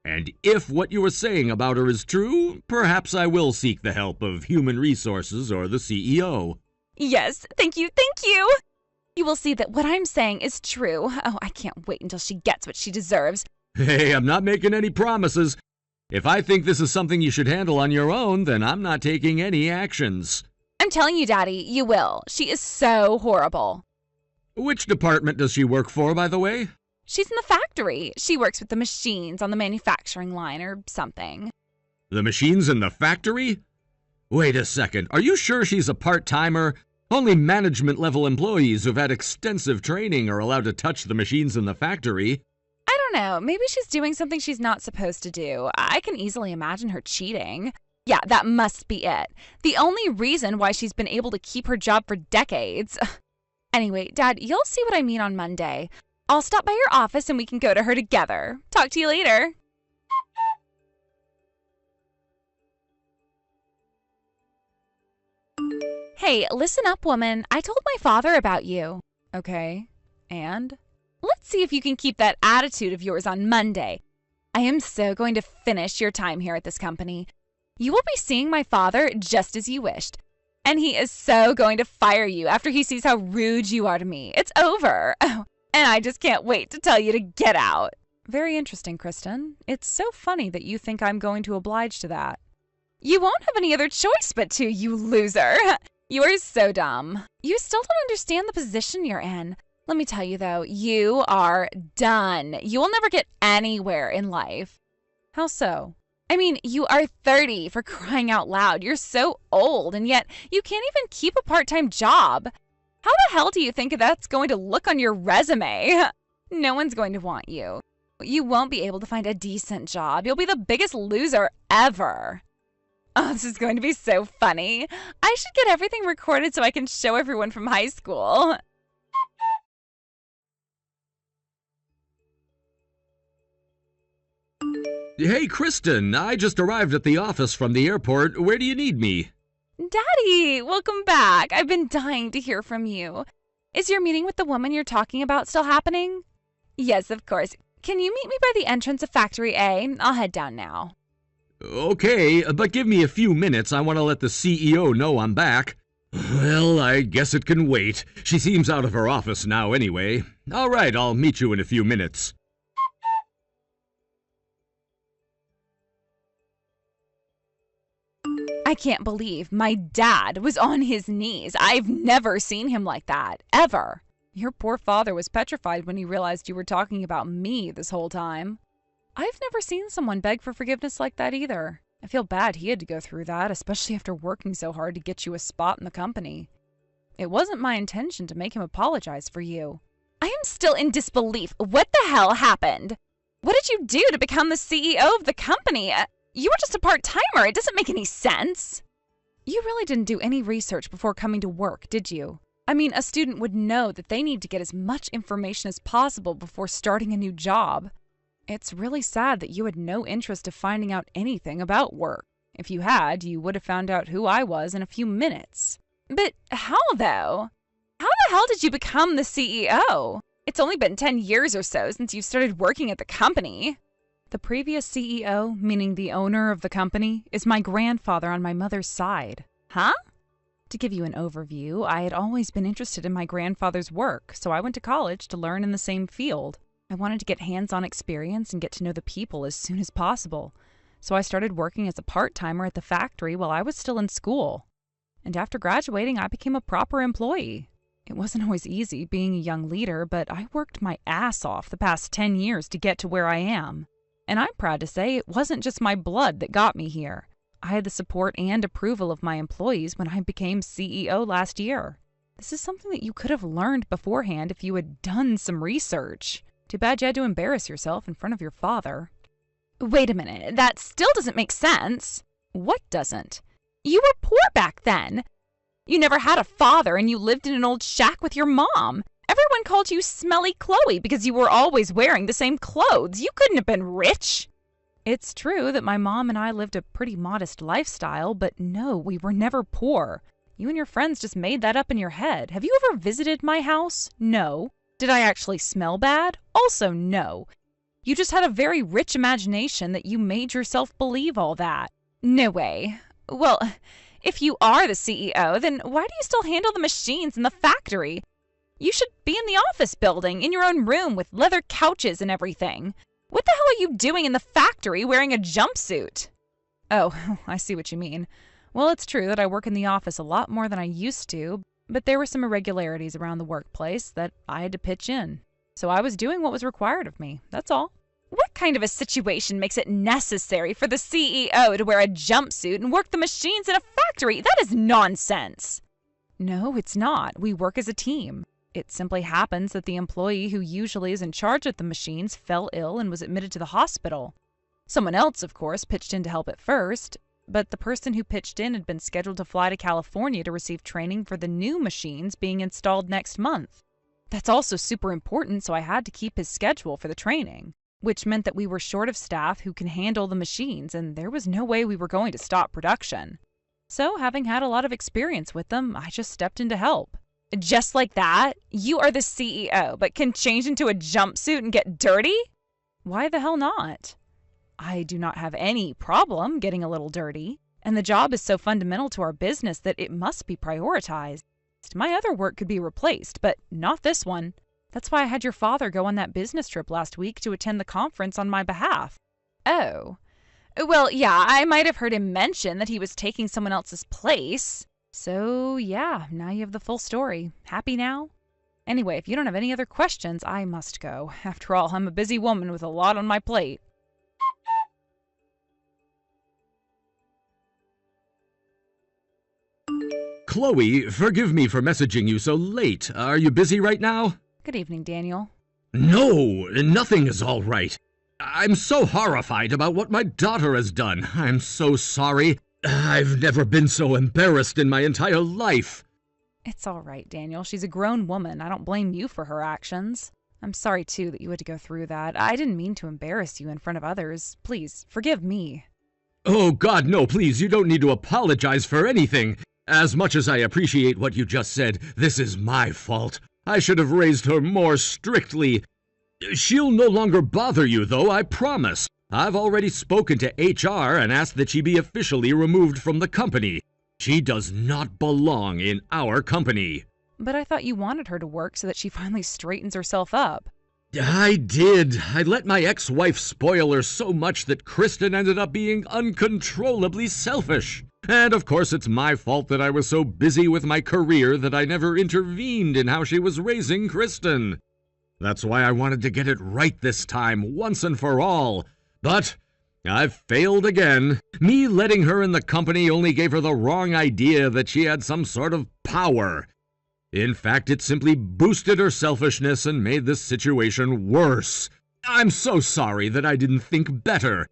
And if what you are saying about her is true, perhaps I will seek the help of Human Resources or the CEO. Yes, thank you, thank you. You will see that what I'm saying is true. Oh, I can't wait until she gets what she deserves. Hey, I'm not making any promises. If I think this is something you should handle on your own, then I'm not taking any actions. I'm telling you, Daddy, you will. She is so horrible. Which department does she work for, by the way? She's in the factory. She works with the machines on the manufacturing line or something. The machines in the factory? Wait a second. Are you sure she's a part-timer? Only management-level employees who've had extensive training are allowed to touch the machines in the factory. I don't know. Maybe she's doing something she's not supposed to do. I can easily imagine her cheating. Yeah, that must be it. The only reason why she's been able to keep her job for decades. Anyway, Dad, you'll see what I mean on Monday. I'll stop by your office and we can go to her together. Talk to you later. Hey, listen up, woman. I told my father about you. Okay, and? Let's see if you can keep that attitude of yours on Monday. I am so going to finish your time here at this company. You will be seeing my father just as you wished. And he is so going to fire you after he sees how rude you are to me. It's over. Oh, and I just can't wait to tell you to get out. Very interesting, Kristen. It's so funny that you think I'm going to oblige to that. You won't have any other choice but to, you loser. You are so dumb. You still don't understand the position you're in. Let me tell you, though, you are done. You will never get anywhere in life. How so? I mean, you are 30, for crying out loud. You're so old, and yet you can't even keep a part-time job. How the hell do you think that's going to look on your resume? No one's going to want you. You won't be able to find a decent job. You'll be the biggest loser ever. Oh, this is going to be so funny. I should get everything recorded so I can show everyone from high school. Hey, Kristen, I just arrived at the office from the airport. Where do you need me? Daddy, welcome back. I've been dying to hear from you. Is your meeting with the woman you're talking about still happening? Yes, of course. Can you meet me by the entrance of Factory A? I'll head down now. Okay, but give me a few minutes. I want to let the CEO know I'm back. Well, I guess it can wait. She seems out of her office now anyway. All right, I'll meet you in a few minutes. I can't believe my dad was on his knees. I've never seen him like that, ever. Your poor father was petrified when he realized you were talking about me this whole time. I've never seen someone beg for forgiveness like that either. I feel bad he had to go through that, especially after working so hard to get you a spot in the company. It wasn't my intention to make him apologize for you. I am still in disbelief. What the hell happened? What did you do to become the CEO of the company? You were just a part-timer. It doesn't make any sense. You really didn't do any research before coming to work, did you? I mean, a student would know that they need to get as much information as possible before starting a new job. It's really sad that you had no interest of finding out anything about work. If you had, you would have found out who I was in a few minutes. But how, though? How the hell did you become the CEO? It's only been 10 years or so since you started working at the company. The previous CEO, meaning the owner of the company, is my grandfather on my mother's side. Huh? To give you an overview, I had always been interested in my grandfather's work, so I went to college to learn in the same field. I wanted to get hands-on experience and get to know the people as soon as possible. So I started working as a part-timer at the factory while I was still in school. And after graduating, I became a proper employee. It wasn't always easy being a young leader, but I worked my ass off the past 10 years to get to where I am. And I'm proud to say it wasn't just my blood that got me here. I had the support and approval of my employees when I became CEO last year. This is something that you could have learned beforehand if you had done some research. Too bad you had to embarrass yourself in front of your father. Wait a minute, that still doesn't make sense. What doesn't? You were poor back then. You never had a father and you lived in an old shack with your mom. Everyone called you Smelly Chloe because you were always wearing the same clothes. You couldn't have been rich. It's true that my mom and I lived a pretty modest lifestyle, but no, we were never poor. You and your friends just made that up in your head. Have you ever visited my house? No. Did I actually smell bad? Also no. You just had a very rich imagination that you made yourself believe all that. No way. Well, if you are the CEO, then why do you still handle the machines in the factory? You should be in the office building, in your own room with leather couches and everything. What the hell are you doing in the factory wearing a jumpsuit? Oh, I see what you mean. Well, it's true that I work in the office a lot more than I used to, but there were some irregularities around the workplace that I had to pitch in. So I was doing what was required of me, that's all. What kind of a situation makes it necessary for the CEO to wear a jumpsuit and work the machines in a factory? That is nonsense. No, it's not. We work as a team. It simply happens that the employee who usually is in charge of the machines fell ill and was admitted to the hospital. Someone else, of course, pitched in to help at first, but the person who pitched in had been scheduled to fly to California to receive training for the new machines being installed next month. That's also super important, so I had to keep his schedule for the training, which meant that we were short of staff who can handle the machines, and there was no way we were going to stop production. So, having had a lot of experience with them, I just stepped in to help. Just like that? You are the CEO, but can change into a jumpsuit and get dirty? Why the hell not? I do not have any problem getting a little dirty, and the job is so fundamental to our business that it must be prioritized. My other work could be replaced, but not this one. That's why I had your father go on that business trip last week to attend the conference on my behalf. Oh. Well, yeah, I might have heard him mention that he was taking someone else's place. So, yeah, now you have the full story. Happy now? Anyway, if you don't have any other questions, I must go. After all, I'm a busy woman with a lot on my plate. Chloe, forgive me for messaging you so late. Are you busy right now? Good evening, Daniel. No, nothing is all right. I'm so horrified about what my daughter has done. I'm so sorry. I've never been so embarrassed in my entire life. It's all right, Daniel. She's a grown woman. I don't blame you for her actions. I'm sorry, too, that you had to go through that. I didn't mean to embarrass you in front of others. Please, forgive me. Oh, God, no, please, you don't need to apologize for anything. As much as I appreciate what you just said, this is my fault. I should have raised her more strictly. She'll no longer bother you, though, I promise. I've already spoken to HR and asked that she be officially removed from the company. She does not belong in our company. But I thought you wanted her to work so that she finally straightens herself up. I did. I let my ex-wife spoil her so much that Kristen ended up being uncontrollably selfish. And of course it's my fault that I was so busy with my career that I never intervened in how she was raising Kristen. That's why I wanted to get it right this time, once and for all. But I've failed again. Me letting her in the company only gave her the wrong idea that she had some sort of power. In fact, it simply boosted her selfishness and made this situation worse. I'm so sorry that I didn't think better.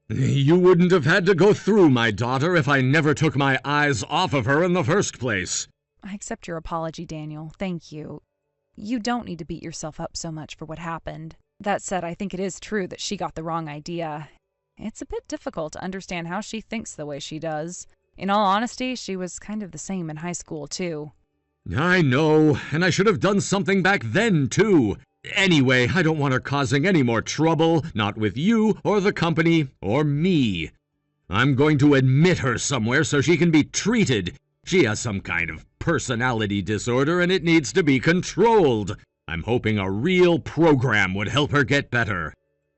You wouldn't have had to go through my daughter if I never took my eyes off of her in the first place. I accept your apology, Daniel. Thank you. You don't need to beat yourself up so much for what happened. That said, I think it is true that she got the wrong idea. It's a bit difficult to understand how she thinks the way she does. In all honesty, she was kind of the same in high school, too. I know, and I should have done something back then, too. Anyway, I don't want her causing any more trouble, not with you, or the company, or me. I'm going to admit her somewhere so she can be treated. She has some kind of personality disorder and it needs to be controlled. I'm hoping a real program would help her get better.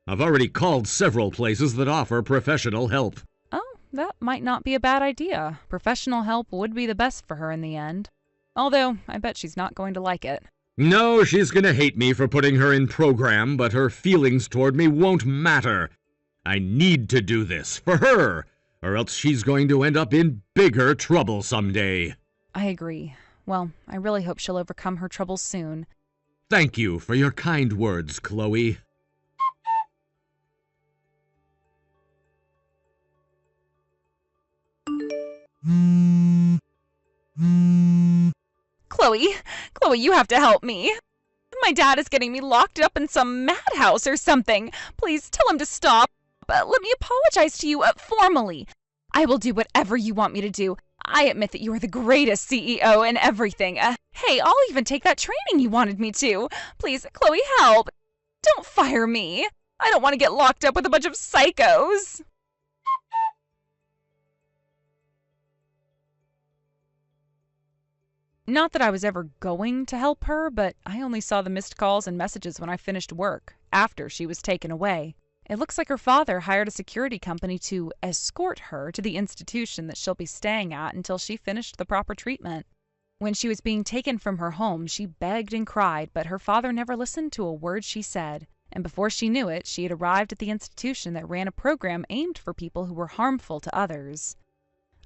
I've already called several places that offer professional help. Oh, that might not be a bad idea. Professional help would be the best for her in the end. Although, I bet she's not going to like it. No, she's gonna hate me for putting her in program, but her feelings toward me won't matter. I need to do this for her, or else she's going to end up in bigger trouble someday. I agree. Well, I really hope she'll overcome her troubles soon. Thank you for your kind words, Chloe. Chloe, you have to help me. My dad is getting me locked up in some madhouse or something. Please tell him to stop. Let me apologize to you formally. I will do whatever you want me to do. I admit that you are the greatest CEO and everything. Hey, I'll even take that training you wanted me to. Please, Chloe, help. Don't fire me. I don't want to get locked up with a bunch of psychos. Not that I was ever going to help her, but I only saw the missed calls and messages when I finished work, after she was taken away. It looks like her father hired a security company to escort her to the institution that she'll be staying at until she finished the proper treatment. When she was being taken from her home, she begged and cried, but her father never listened to a word she said. And before she knew it, she had arrived at the institution that ran a program aimed for people who were harmful to others.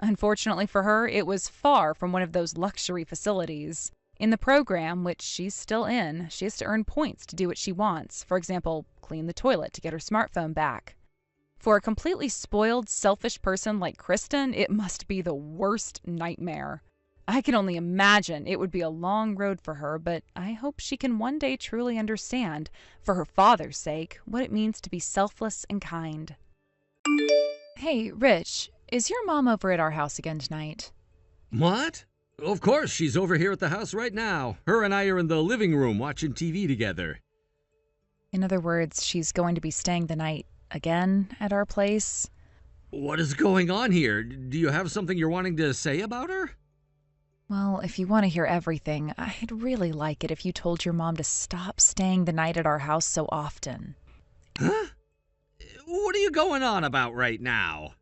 Unfortunately for her, it was far from one of those luxury facilities. In the program, which she's still in, she has to earn points to do what she wants. For example, clean the toilet to get her smartphone back. For a completely spoiled, selfish person like Kristen, it must be the worst nightmare. I can only imagine it would be a long road for her, but I hope she can one day truly understand, for her father's sake, what it means to be selfless and kind. Hey, Rich, is your mom over at our house again tonight? What? Of course, she's over here at the house right now. Her and I are in the living room watching TV together. In other words, she's going to be staying the night again at our place? What is going on here? Do you have something you're wanting to say about her? Well, if you want to hear everything, I'd really like it if you told your mom to stop staying the night at our house so often. Huh? What are you going on about right now?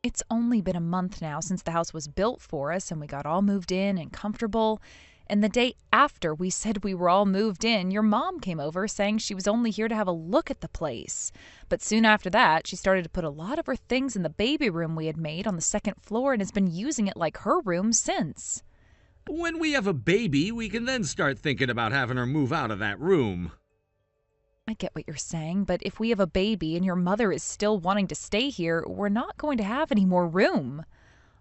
It's only been a month now since the house was built for us and we got all moved in and comfortable. And the day after we said we were all moved in, your mom came over saying she was only here to have a look at the place. But soon after that, she started to put a lot of her things in the baby room we had made on the second floor and has been using it like her room since. When we have a baby, we can then start thinking about having her move out of that room. I get what you're saying, but if we have a baby and your mother is still wanting to stay here, we're not going to have any more room.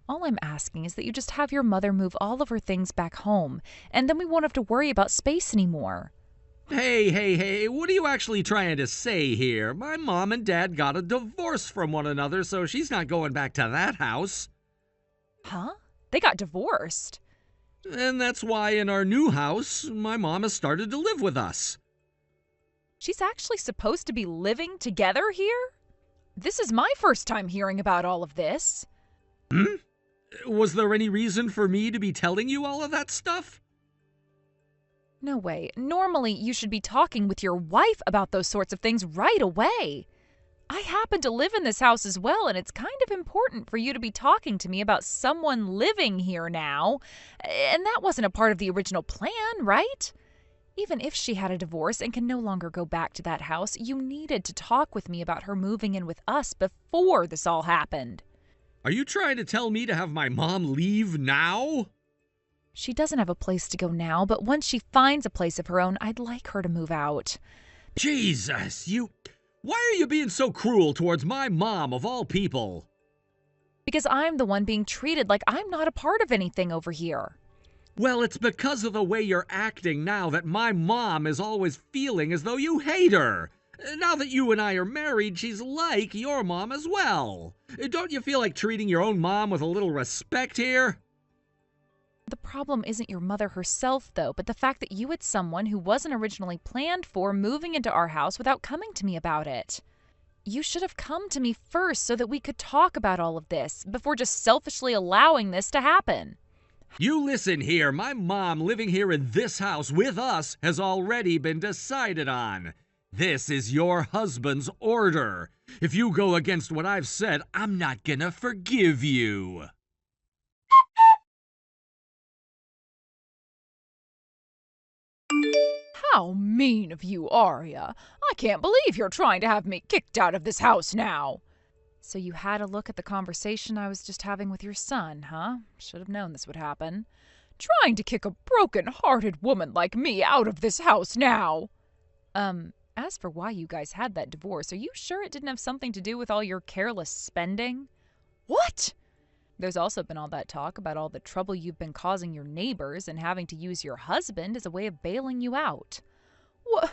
All I'm asking is that you just have your mother move all of her things back home, and then we won't have to worry about space anymore. Hey, what are you actually trying to say here? My mom and dad got a divorce from one another, so she's not going back to that house. Huh? They got divorced. And that's why in our new house, my mom has started to live with us. She's actually supposed to be living together here? This is my first time hearing about all of this. Was there any reason for me to be telling you all of that stuff? No way. Normally, you should be talking with your wife about those sorts of things right away. I happen to live in this house as well, and it's kind of important for you to be talking to me about someone living here now. And that wasn't a part of the original plan, right? Even if she had a divorce and can no longer go back to that house, you needed to talk with me about her moving in with us before this all happened. Are you trying to tell me to have my mom leave now? She doesn't have a place to go now, but once she finds a place of her own, I'd like her to move out. Jesus, why are you being so cruel towards my mom of all people? Because I'm the one being treated like I'm not a part of anything over here. Well, it's because of the way you're acting now that my mom is always feeling as though you hate her. Now that you and I are married, she's like your mom as well. Don't you feel like treating your own mom with a little respect here? The problem isn't your mother herself, though, but the fact that you had someone who wasn't originally planned for moving into our house without coming to me about it. You should have come to me first so that we could talk about all of this before just selfishly allowing this to happen. You listen here, my mom living here in this house with us has already been decided on. This is your husband's order. If you go against what I've said, I'm not gonna forgive you. How mean of you, Arya. I can't believe you're trying to have me kicked out of this house now. So you had a look at the conversation I was just having with your son, huh? Should have known this would happen. Trying to kick a broken-hearted woman like me out of this house now. As for why you guys had that divorce, are you sure it didn't have something to do with all your careless spending? What? There's also been all that talk about all the trouble you've been causing your neighbors and having to use your husband as a way of bailing you out. Why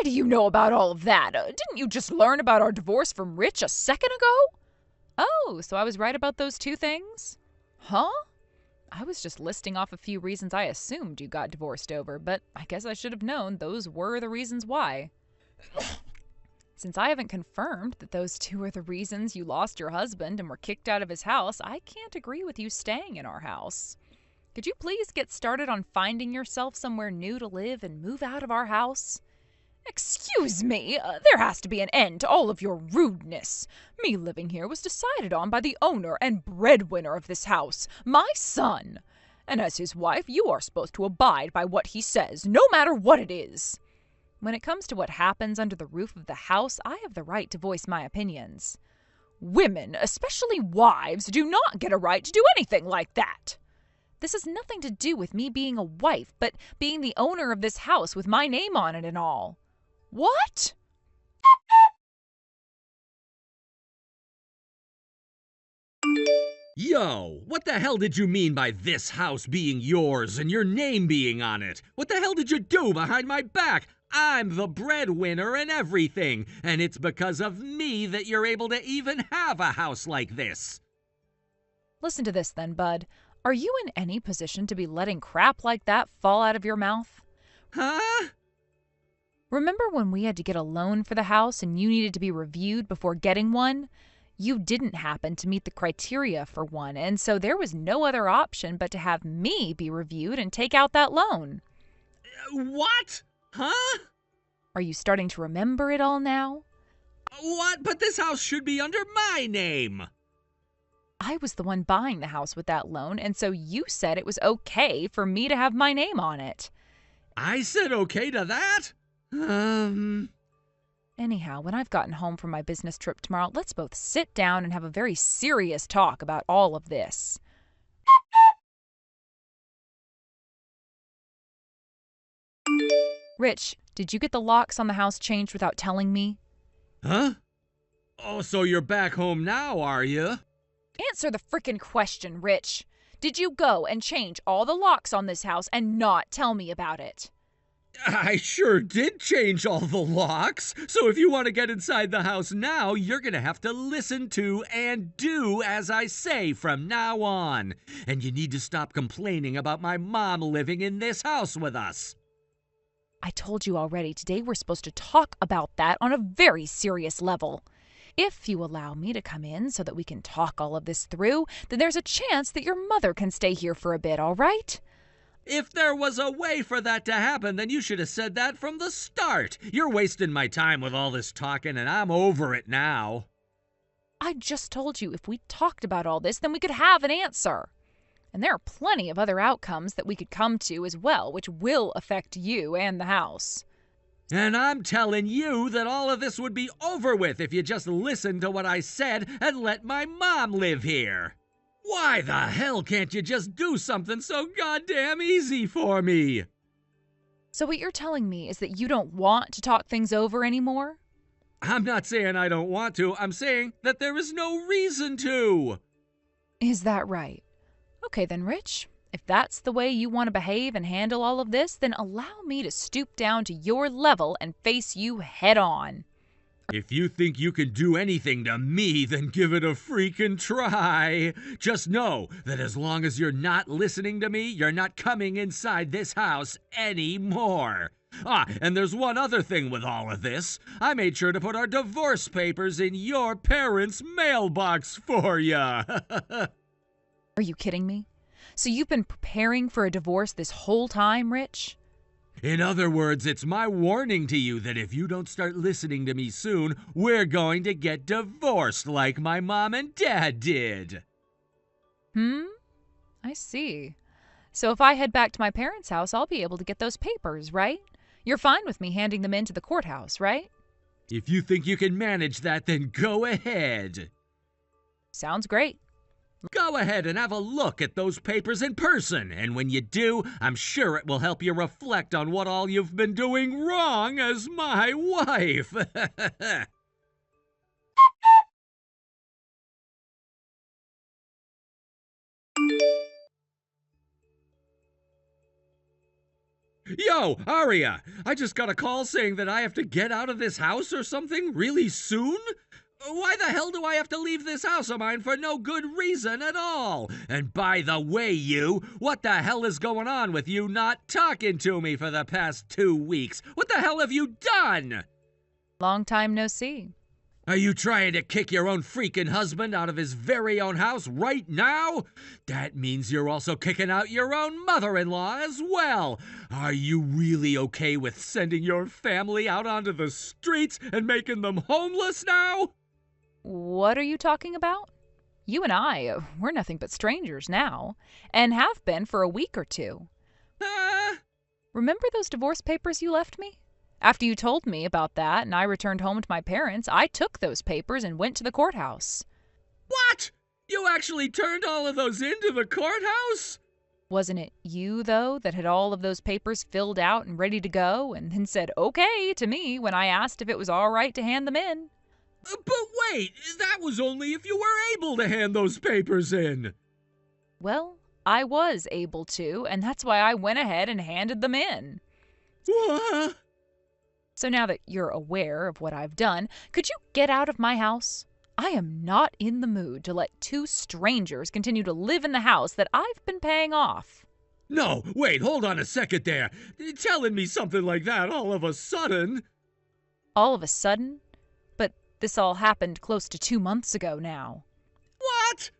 do you know about all of that? Didn't you just learn about our divorce from Rich a second ago? Oh, so I was right about those two things? Huh? I was just listing off a few reasons I assumed you got divorced over, but I guess I should have known those were the reasons why. Since I haven't confirmed that those two are the reasons you lost your husband and were kicked out of his house, I can't agree with you staying in our house. Could you please get started on finding yourself somewhere new to live and move out of our house? Excuse me, there has to be an end to all of your rudeness. Me living here was decided on by the owner and breadwinner of this house, my son. And as his wife, you are supposed to abide by what he says, no matter what it is. When it comes to what happens under the roof of the house, I have the right to voice my opinions. Women, especially wives, do not get a right to do anything like that. This has nothing to do with me being a wife, but being the owner of this house with my name on it and all. What? Yo, what the hell did you mean by this house being yours and your name being on it? What the hell did you do behind my back? I'm the breadwinner and everything, and it's because of me that you're able to even have a house like this. Listen to this then, bud. Are you in any position to be letting crap like that fall out of your mouth? Huh? Remember when we had to get a loan for the house and you needed to be reviewed before getting one? You didn't happen to meet the criteria for one, and so there was no other option but to have me be reviewed and take out that loan. What? Huh? Are you starting to remember it all now? What? But this house should be under my name. I was the one buying the house with that loan, and so you said it was okay for me to have my name on it. I said okay to that? Anyhow, when I've gotten home from my business trip tomorrow, let's both sit down and have a very serious talk about all of this. Rich, did you get the locks on the house changed without telling me? Huh? Oh, so you're back home now, are you? Answer the frickin' question, Rich. Did you go and change all the locks on this house and not tell me about it? I sure did change all the locks. So if you want to get inside the house now, you're going to have to listen to and do as I say from now on. And you need to stop complaining about my mom living in this house with us. I told you already, today we're supposed to talk about that on a very serious level. If you allow me to come in so that we can talk all of this through, then there's a chance that your mother can stay here for a bit, all right? If there was a way for that to happen, then you should have said that from the start. You're wasting my time with all this talking, and I'm over it now. I just told you if we talked about all this, then we could have an answer. And there are plenty of other outcomes that we could come to as well, which will affect you and the house. And I'm telling you that all of this would be over with if you just listened to what I said and let my mom live here. Why the hell can't you just do something so goddamn easy for me? So what you're telling me is that you don't want to talk things over anymore? I'm not saying I don't want to. I'm saying that there is no reason to. Is that right? Okay then, Rich. If that's the way you want to behave and handle all of this, then allow me to stoop down to your level and face you head on. If you think you can do anything to me, then give it a freaking try. Just know that as long as you're not listening to me, you're not coming inside this house anymore. And there's one other thing with all of this. I made sure to put our divorce papers in your parents' mailbox for ya. Are you kidding me? So you've been preparing for a divorce this whole time, Rich? In other words, it's my warning to you that if you don't start listening to me soon, we're going to get divorced like my mom and dad did. I see. So if I head back to my parents' house, I'll be able to get those papers, right? You're fine with me handing them in to the courthouse, right? If you think you can manage that, then go ahead. Sounds great. Go ahead and have a look at those papers in person, and when you do, I'm sure it will help you reflect on what all you've been doing wrong as my wife. Yo, Aria, I just got a call saying that I have to get out of this house or something really soon? Why the hell do I have to leave this house of mine for no good reason at all? And by the way, what the hell is going on with you not talking to me for the past 2 weeks? What the hell have you done? Long time no see. Are you trying to kick your own freaking husband out of his very own house right now? That means you're also kicking out your own mother-in-law as well. Are you really okay with sending your family out onto the streets and making them homeless now? What are you talking about? You and we're nothing but strangers now, and have been for a week or two. Remember those divorce papers you left me? After you told me about that and I returned home to my parents, I took those papers and went to the courthouse. What? You actually turned all of those into the courthouse? Wasn't it you, though, that had all of those papers filled out and ready to go and then said okay to me when I asked if it was all right to hand them in? But wait, that was only if you were able to hand those papers in. Well, I was able to, and that's why I went ahead and handed them in. What? So now that you're aware of what I've done, could you get out of my house? I am not in the mood to let 2 strangers continue to live in the house that I've been paying off. No, wait, hold on a second there. Telling me something like that all of a sudden. All of a sudden? But this all happened close to 2 months ago now. What?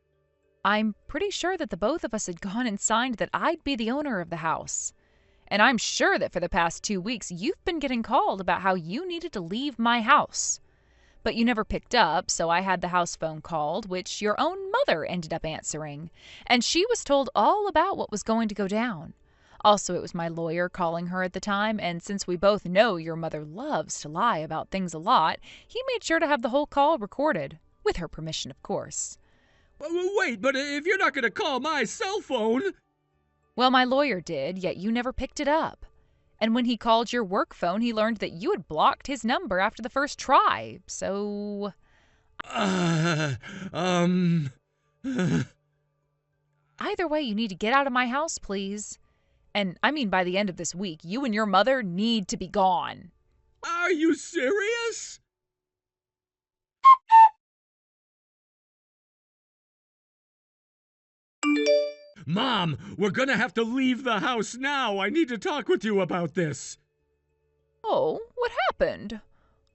I'm pretty sure that the both of us had gone and signed that I'd be the owner of the house. And I'm sure that for the past 2 weeks you've been getting called about how you needed to leave my house. But you never picked up, so I had the house phone called, which your own mother ended up answering. And she was told all about what was going to go down. Also, it was my lawyer calling her at the time, and since we both know your mother loves to lie about things a lot, he made sure to have the whole call recorded. With her permission, of course. Wait, but if you're not going to call my cell phone... Well, my lawyer did, yet you never picked it up. And when he called your work phone, he learned that you had blocked his number after the first try, so... Either way, you need to get out of my house, please. And I mean by the end of this week, you and your mother need to be gone. Are you serious? Mom, we're gonna have to leave the house now. I need to talk with you about this. Oh, what happened?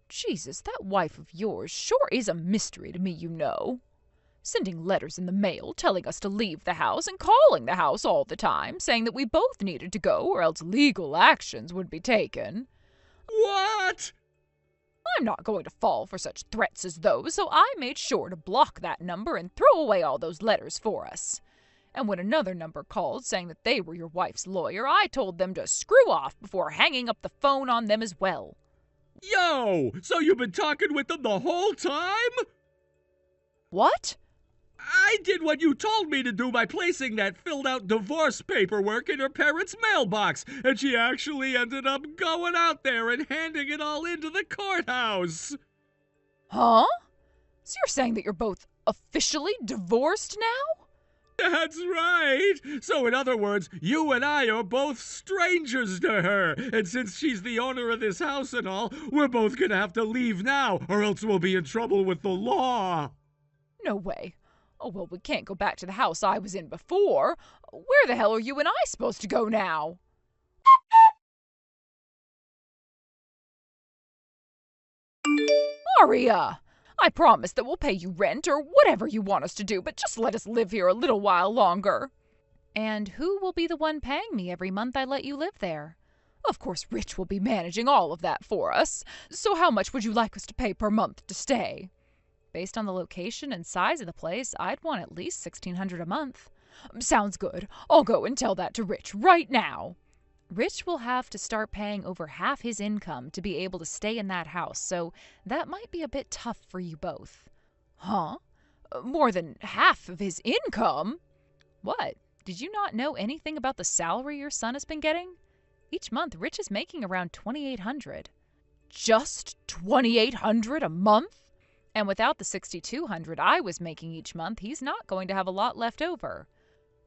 Jesus, that wife of yours sure is a mystery to me, you know. Sending letters in the mail telling us to leave the house and calling the house all the time, saying that we both needed to go or else legal actions would be taken. What? I'm not going to fall for such threats as those, so I made sure to block that number and throw away all those letters for us. And when another number called saying that they were your wife's lawyer, I told them to screw off before hanging up the phone on them as well. Yo, so you've been talking with them the whole time? What? I did what you told me to do by placing that filled-out divorce paperwork in her parents' mailbox, and she actually ended up going out there and handing it all into the courthouse. Huh? So you're saying that you're both officially divorced now? That's right. So in other words, you and I are both strangers to her, and since she's the owner of this house and all, we're both gonna have to leave now, or else we'll be in trouble with the law. No way. Oh, well, we can't go back to the house I was in before. Where the hell are you and I supposed to go now? Aria! I promise that we'll pay you rent or whatever you want us to do, but just let us live here a little while longer. And who will be the one paying me every month I let you live there? Of course, Rich will be managing all of that for us. So how much would you like us to pay per month to stay? Based on the location and size of the place, I'd want at least $1,600 a month. Sounds good. I'll go and tell that to Rich right now. Rich will have to start paying over half his income to be able to stay in that house, so that might be a bit tough for you both. Huh? More than half of his income? What? Did you not know anything about the salary your son has been getting? Each month, Rich is making around $2,800. Just $2,800 a month? And without the $6,200 I was making each month, he's not going to have a lot left over.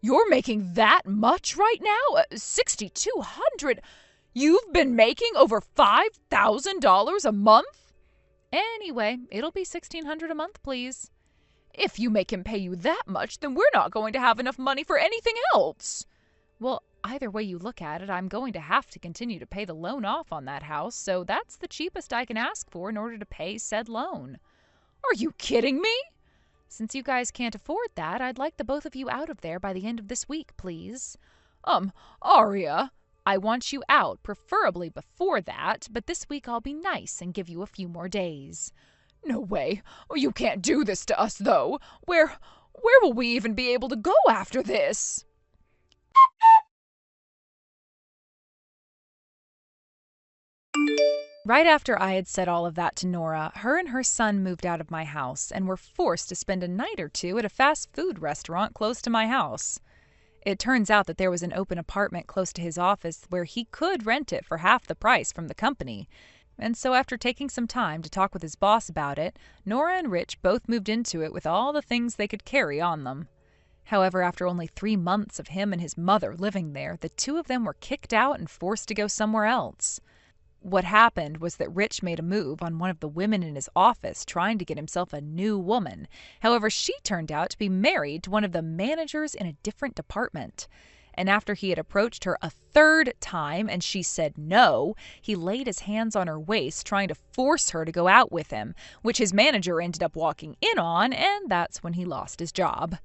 You're making that much right now? $6,200? You've been making over $5,000 a month? Anyway, it'll be $1,600 a month, please. If you make him pay you that much, then we're not going to have enough money for anything else. Well, either way you look at it, I'm going to have to continue to pay the loan off on that house, so that's the cheapest I can ask for in order to pay said loan. Are you kidding me? Since you guys can't afford that, I'd like the both of you out of there by the end of this week, please. Aria. I want you out, preferably before that, but this week I'll be nice and give you a few more days. No way. You can't do this to us, though. Where will we even be able to go after this? Right after I had said all of that to Nora, her and her son moved out of my house and were forced to spend a night or two at a fast food restaurant close to my house. It turns out that there was an open apartment close to his office where he could rent it for half the price from the company. And so after taking some time to talk with his boss about it, Nora and Rich both moved into it with all the things they could carry on them. However, after only 3 months of him and his mother living there, the two of them were kicked out and forced to go somewhere else. What happened was that Rich made a move on one of the women in his office, trying to get himself a new woman. However, she turned out to be married to one of the managers in a different department. And after he had approached her a 3rd time and she said no, he laid his hands on her waist, trying to force her to go out with him, which his manager ended up walking in on, and that's when he lost his job.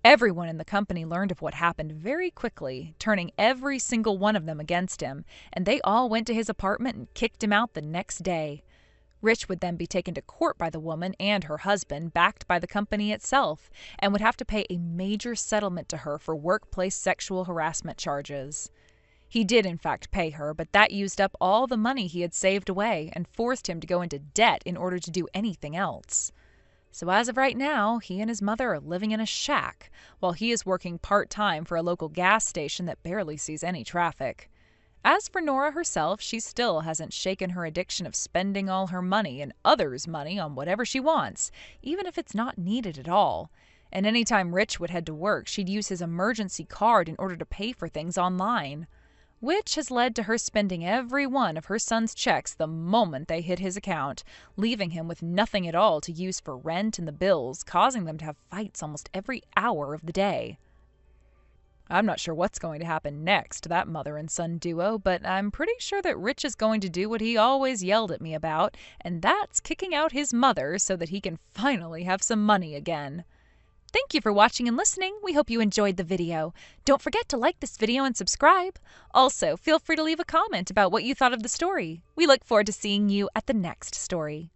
Everyone in the company learned of what happened very quickly, turning every single one of them against him, and they all went to his apartment and kicked him out the next day. Rich would then be taken to court by the woman and her husband, backed by the company itself, and would have to pay a major settlement to her for workplace sexual harassment charges. He did in fact pay her, but that used up all the money he had saved away and forced him to go into debt in order to do anything else. So as of right now, he and his mother are living in a shack, while he is working part-time for a local gas station that barely sees any traffic. As for Nora herself, she still hasn't shaken her addiction of spending all her money and others' money on whatever she wants, even if it's not needed at all. And anytime Rich would head to work, she'd use his emergency card in order to pay for things online. which has led to her spending every one of her son's checks the moment they hit his account, leaving him with nothing at all to use for rent and the bills, causing them to have fights almost every hour of the day. I'm not sure what's going to happen next to that mother and son duo, but I'm pretty sure that Rich is going to do what he always yelled at me about, and that's kicking out his mother so that he can finally have some money again. Thank you for watching and listening. We hope you enjoyed the video. Don't forget to like this video and subscribe. Also, feel free to leave a comment about what you thought of the story. We look forward to seeing you at the next story.